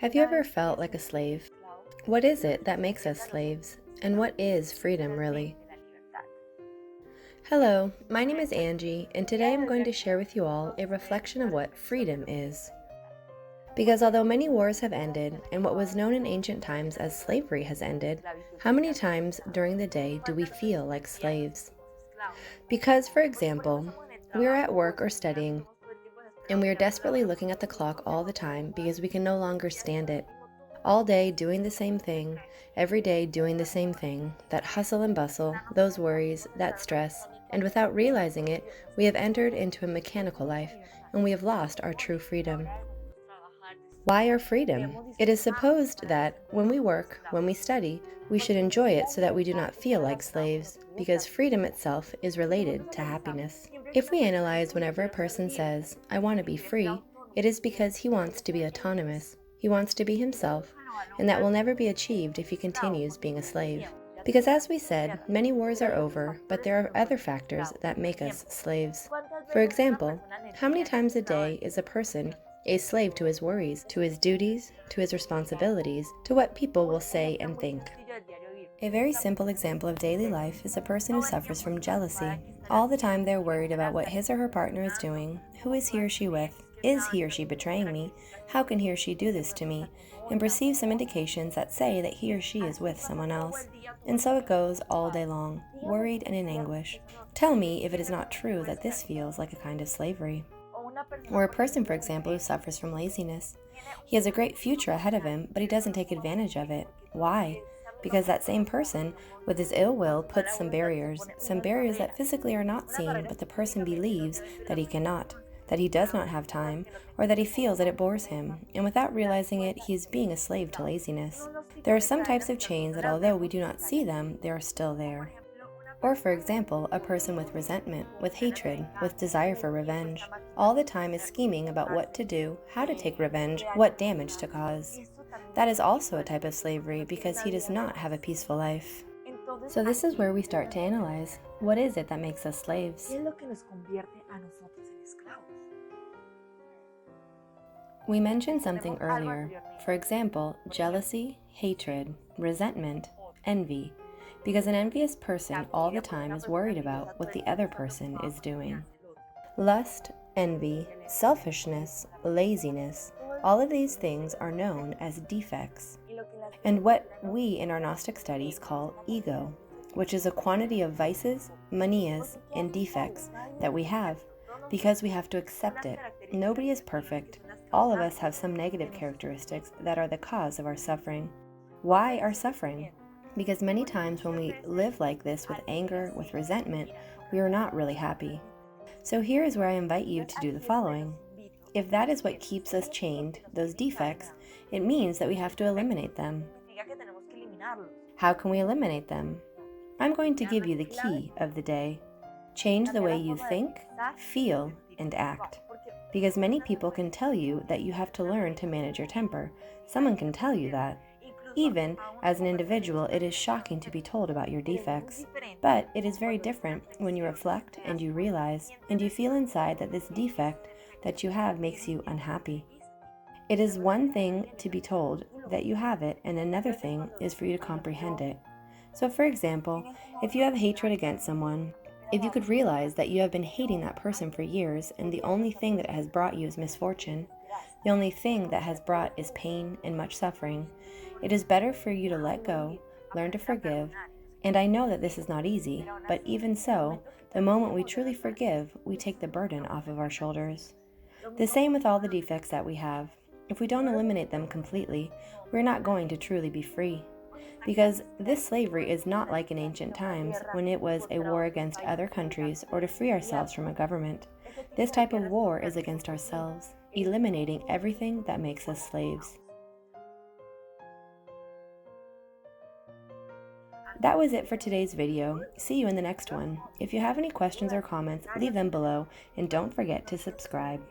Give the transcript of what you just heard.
Have you ever felt like a slave? What is it that makes us slaves? And what is freedom really? Hello, my name is Angie, and today I'm going to share with you all a reflection of what freedom is. Because although many wars have ended, and what was known in ancient times as slavery has ended, how many times during the day do we feel like slaves? Because, for example, we are at work or studying, and we are desperately looking at the clock all the time because we can no longer stand it. All day doing the same thing, every day doing the same thing, that hustle and bustle, those worries, that stress, and without realizing it, we have entered into a mechanical life, and we have lost our true freedom. Why our freedom? It is supposed that when we work, when we study, we should enjoy it so that we do not feel like slaves, because freedom itself is related to happiness. If we analyze whenever a person says, "I want to be free," it is because he wants to be autonomous. He wants to be himself, and that will never be achieved if he continues being a slave. Because as we said, many wars are over, but there are other factors that make us slaves. For example, how many times a day is a person a slave to his worries, to his duties, to his responsibilities, to what people will say and think? A very simple example of daily life is a person who suffers from jealousy. All the time they're worried about what his or her partner is doing, who is he or she with, is he or she betraying me, how can he or she do this to me, and receive some indications that say that he or she is with someone else. And so it goes all day long, worried and in anguish. Tell me if it is not true that this feels like a kind of slavery. Or a person, for example, who suffers from laziness. He has a great future ahead of him, but he doesn't take advantage of it. Why? Because that same person, with his ill will, puts some barriers that physically are not seen, but the person believes that he cannot, that he does not have time, or that he feels that it bores him, and without realizing it, he is being a slave to laziness. There are some types of chains that although we do not see them, they are still there. Or, for example, a person with resentment, with hatred, with desire for revenge, all the time is scheming about what to do, how to take revenge, what damage to cause. That is also a type of slavery because he does not have a peaceful life. So this is where we start to analyze, what is it that makes us slaves? We mentioned something earlier, for example, jealousy, hatred, resentment, envy, because an envious person all the time is worried about what the other person is doing. Lust, envy, selfishness, laziness, all of these things are known as defects, and what we in our Gnostic studies call ego, which is a quantity of vices, manias, and defects that we have, because we have to accept it. Nobody is perfect. All of us have some negative characteristics that are the cause of our suffering. Why our suffering? Because many times when we live like this with anger, with resentment, we are not really happy. So here is where I invite you to do the following. If that is what keeps us chained, those defects, it means that we have to eliminate them. How can we eliminate them? I'm going to give you the key of the day. Change the way you think, feel, and act. Because many people can tell you that you have to learn to manage your temper. Someone can tell you that. Even as an individual, it is shocking to be told about your defects. But it is very different when you reflect and you realize and you feel inside that this defect that you have makes you unhappy. It is one thing to be told that you have it, and another thing is for you to comprehend it. So for example, if you have hatred against someone, if you could realize that you have been hating that person for years and the only thing that it has brought you is misfortune, the only thing that has brought is pain and much suffering, it is better for you to let go, learn to forgive, and I know that this is not easy, but even so, the moment we truly forgive, we take the burden off of our shoulders. The same with all the defects that we have. If we don't eliminate them completely, we're not going to truly be free. Because this slavery is not like in ancient times when it was a war against other countries or to free ourselves from a government. This type of war is against ourselves, eliminating everything that makes us slaves. That was it for today's video. See you in the next one. If you have any questions or comments, leave them below, and don't forget to subscribe.